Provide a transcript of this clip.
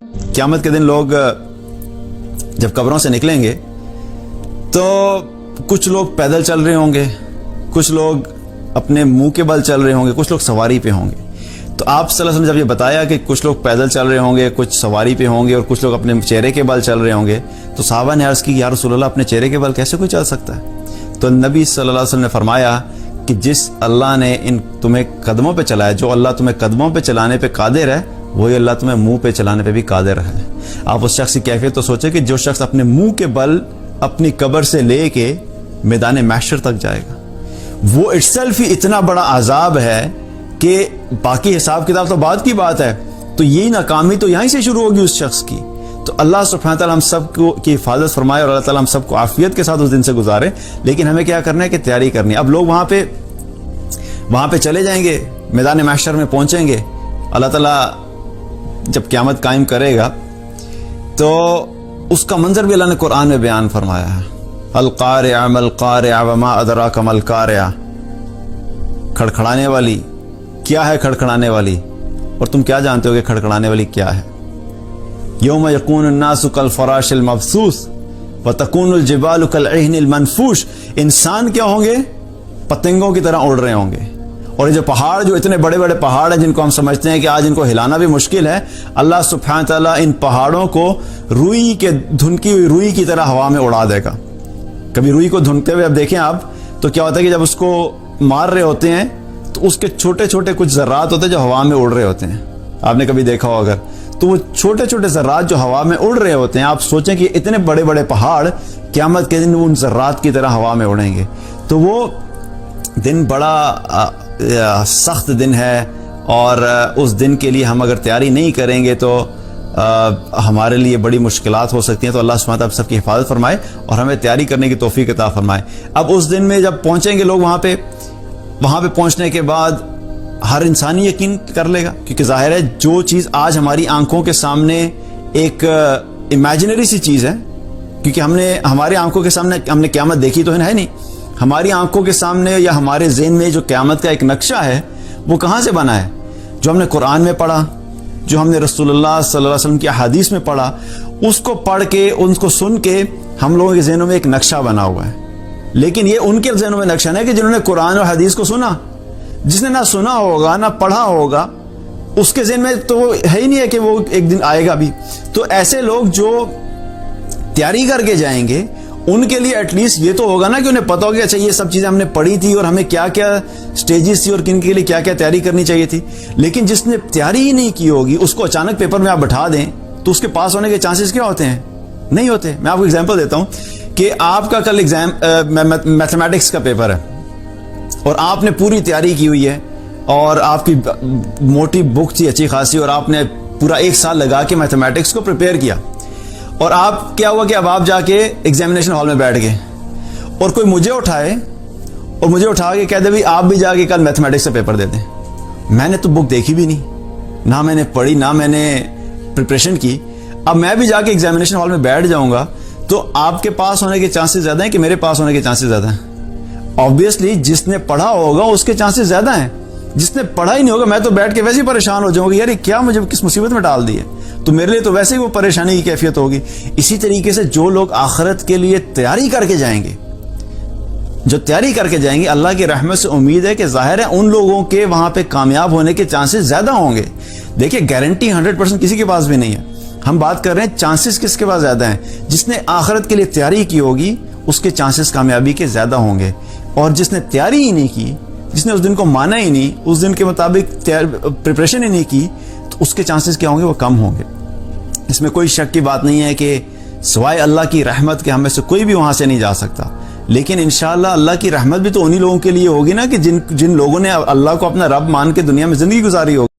قیامت کے دن لوگ جب قبروں سے نکلیں گے تو کچھ لوگ پیدل چل رہے ہوں گے، کچھ لوگ اپنے منہ کے بل چل رہے ہوں گے، کچھ لوگ سواری پہ ہوں گے۔ تو آپ صلی اللہ علیہ وسلم جب یہ بتایا کہ کچھ لوگ پیدل چل رہے ہوں گے، کچھ سواری پہ ہوں گے اور کچھ لوگ اپنے چہرے کے بل چل رہے ہوں گے، تو صحابہ نے عرض کی یا رسول اللہ اپنے چہرے کے بل کیسے کوئی چل سکتا ہے؟ تو نبی صلی اللہ علیہ وسلم نے فرمایا کہ جس اللہ نے تمہیں قدموں پہ چلایا، جو اللہ تمہیں قدموں پہ چلانے پہ قادر ہے، وہی اللہ تمہیں منہ پہ چلانے پہ بھی قادر ہے۔ آپ اس شخص کی کیفیت تو سوچیں کہ جو شخص اپنے منہ کے بل اپنی قبر سے لے کے میدان محشر تک جائے گا، وہ اٹسیلف ہی اتنا بڑا عذاب ہے کہ باقی حساب کتاب تو بعد کی بات ہے، تو یہی ناکامی تو یہیں سے شروع ہوگی اس شخص کی۔ تو اللہ سبحانہ تعالیٰ ہم سب کو کی حفاظت فرمائے اور اللہ تعالیٰ ہم سب کو عافیت کے ساتھ اس دن سے گزارے۔ لیکن ہمیں کیا کرنا ہے کہ تیاری کرنی ہے۔ اب لوگ وہاں پہ چلے جائیں گے، میدان محشر میں پہنچیں گے، اللہ تعالیٰ جب قیامت قائم کرے گا تو اس کا منظر بھی اللہ نے قرآن میں بیان فرمایا ہے۔ القارعہ ما القارعہ وما ادراک ما القارعہ، کھڑکھڑانے والی کیا ہے، کھڑکھڑانے والی، اور تم کیا جانتے ہو کہ کھڑکھڑانے والی کیا ہے؟ یوم یکون الناس کالفراش المبثوث وتکون الجبال کالعہن المنفوش، انسان کیا ہوں گے؟ پتنگوں کی طرح اڑ رہے ہوں گے۔ اور یہ جو پہاڑ، جو اتنے بڑے بڑے پہاڑ ہیں جن کو ہم سمجھتے ہیں کہ آج ان کو ہلانا بھی مشکل ہے، اللہ سبحانہ تعالیٰ ان پہاڑوں کو روئی کے دھنکی ہوئی روئی کی طرح ہوا میں اڑا دے گا۔ کبھی روئی کو دھنکتے ہوئے اب دیکھیں آپ تو کیا ہوتا ہے کہ جب اس کو مار رہے ہوتے ہیں تو اس کے چھوٹے چھوٹے کچھ ذرات ہوتے ہیں جو ہوا میں اڑ رہے ہوتے ہیں، آپ نے کبھی دیکھا ہو اگر، تو وہ چھوٹے چھوٹے ذرات جو ہوا میں اڑ رہے ہوتے ہیں، آپ سوچیں کہ اتنے بڑے بڑے پہاڑ قیامت کے دن ان ذرات کی طرح ہوا میں اڑیں گے۔ تو وہ دن بڑا سخت دن ہے، اور اس دن کے لیے ہم اگر تیاری نہیں کریں گے تو ہمارے لیے بڑی مشکلات ہو سکتی ہیں۔ تو اللہ سبحانہ تعالیٰ سب کی حفاظت فرمائے اور ہمیں تیاری کرنے کی توفیق عطا فرمائے۔ اب اس دن میں جب پہنچیں گے لوگ وہاں پہ پہنچنے کے بعد ہر انسان یقین کر لے گا، کیونکہ ظاہر ہے جو چیز آج ہماری آنکھوں کے سامنے ایک امیجنری سی چیز ہے، کیونکہ ہماری آنکھوں کے سامنے ہم نے قیامت دیکھی تو ہے نہیں، ہماری آنکھوں کے سامنے یا ہمارے ذہن میں جو قیامت کا ایک نقشہ ہے وہ کہاں سے بنا ہے؟ جو ہم نے قرآن میں پڑھا، جو ہم نے رسول اللہ صلی اللہ علیہ وسلم کی احادیث میں پڑھا، اس کو پڑھ کے ان کو سن کے ہم لوگوں کے ذہنوں میں ایک نقشہ بنا ہوا ہے۔ لیکن یہ ان کے ذہنوں میں نقشہ نہیں کہ جنہوں نے قرآن اور حدیث کو سنا۔ جس نے نہ سنا ہوگا نہ پڑھا ہوگا، اس کے ذہن میں تو ہے ہی نہیں ہے کہ وہ ایک دن آئے گا بھی۔ تو ایسے لوگ جو تیاری کر کے جائیں گے ان کے لیے ایٹ لیسٹ یہ تو ہوگا نا کہ انہیں پتا ہوگا کہ اچھا یہ سب چیزیں ہم نے پڑھی تھی اور ہمیں کیا کیا سٹیجز تھی اور کن کے لیے کیا کیا تیاری کرنی چاہیے تھی۔ لیکن جس نے تیاری ہی نہیں کی ہوگی اس کو اچانک پیپر میں آپ بٹھا دیں تو اس کے پاس ہونے کے چانسز کیا ہوتے ہیں؟ نہیں ہوتے۔ میں آپ کو ایگزامپل دیتا ہوں کہ آپ کا کل میتھمیٹکس کا پیپر ہے اور آپ نے پوری تیاری کی ہوئی ہے اور آپ کی موٹی بک تھی اچھی خاصی اور آپ نے پورا 1 سال لگا کے میتھمیٹکس کو پریپیئر کیا، اور آپ کیا ہوا کہ اب آپ جا کے ایگزامینیشن ہال میں بیٹھ گئے اور کوئی مجھے اٹھائے اور مجھے اٹھا کے کہہ دے بھائی آپ بھی جا کے کل میتھمیٹکس سے پیپر دے دیں۔ میں نے تو بک دیکھی بھی نہیں، نہ میں نے پڑھی، نہ میں نے پریپریشن کی، اب میں بھی جا کے ایگزامینیشن ہال میں بیٹھ جاؤں گا تو آپ کے پاس ہونے کے چانسز زیادہ ہیں کہ میرے پاس ہونے کے چانسز زیادہ ہیں؟ آبویسلی جس نے پڑھا ہوگا اس کے چانسز زیادہ ہیں، جس نے پڑھا ہی نہیں ہوگا میں تو بیٹھ کے ویسے ہی پریشان ہو جاؤں گا، یار کیا مجھے کس مصیبت میں ڈال دی ہے، تو میرے لیے تو ویسے ہی وہ پریشانی کی کیفیت ہوگی۔ اسی طریقے سے جو لوگ آخرت کے لیے تیاری کر کے جائیں گے، جو تیاری کر کے جائیں گے، اللہ کی رحمت سے امید ہے کہ ظاہر ہے ان لوگوں کے وہاں پہ کامیاب ہونے کے چانسز زیادہ ہوں گے۔ دیکھیں گارنٹی 100% کسی کے پاس بھی نہیں ہے، ہم بات کر رہے ہیں چانسز کس کے پاس زیادہ ہیں؟ جس نے آخرت کے لیے تیاری کی ہوگی اس کے چانسز کامیابی کے زیادہ ہوں گے، اور جس نے تیاری ہی نہیں کی، جس نے اس دن کو مانا ہی نہیں، اس دن کے مطابق پریپریشن ہی نہیں کی، تو اس کے چانسز کیا ہوں گے؟ وہ کم ہوں گے۔ اس میں کوئی شک کی بات نہیں ہے کہ سوائے اللہ کی رحمت کے ہم میں سے کوئی بھی وہاں سے نہیں جا سکتا، لیکن انشاءاللہ اللہ کی رحمت بھی تو انہی لوگوں کے لیے ہوگی نا کہ جن لوگوں نے اللہ کو اپنا رب مان کے دنیا میں زندگی گزاری ہوگی۔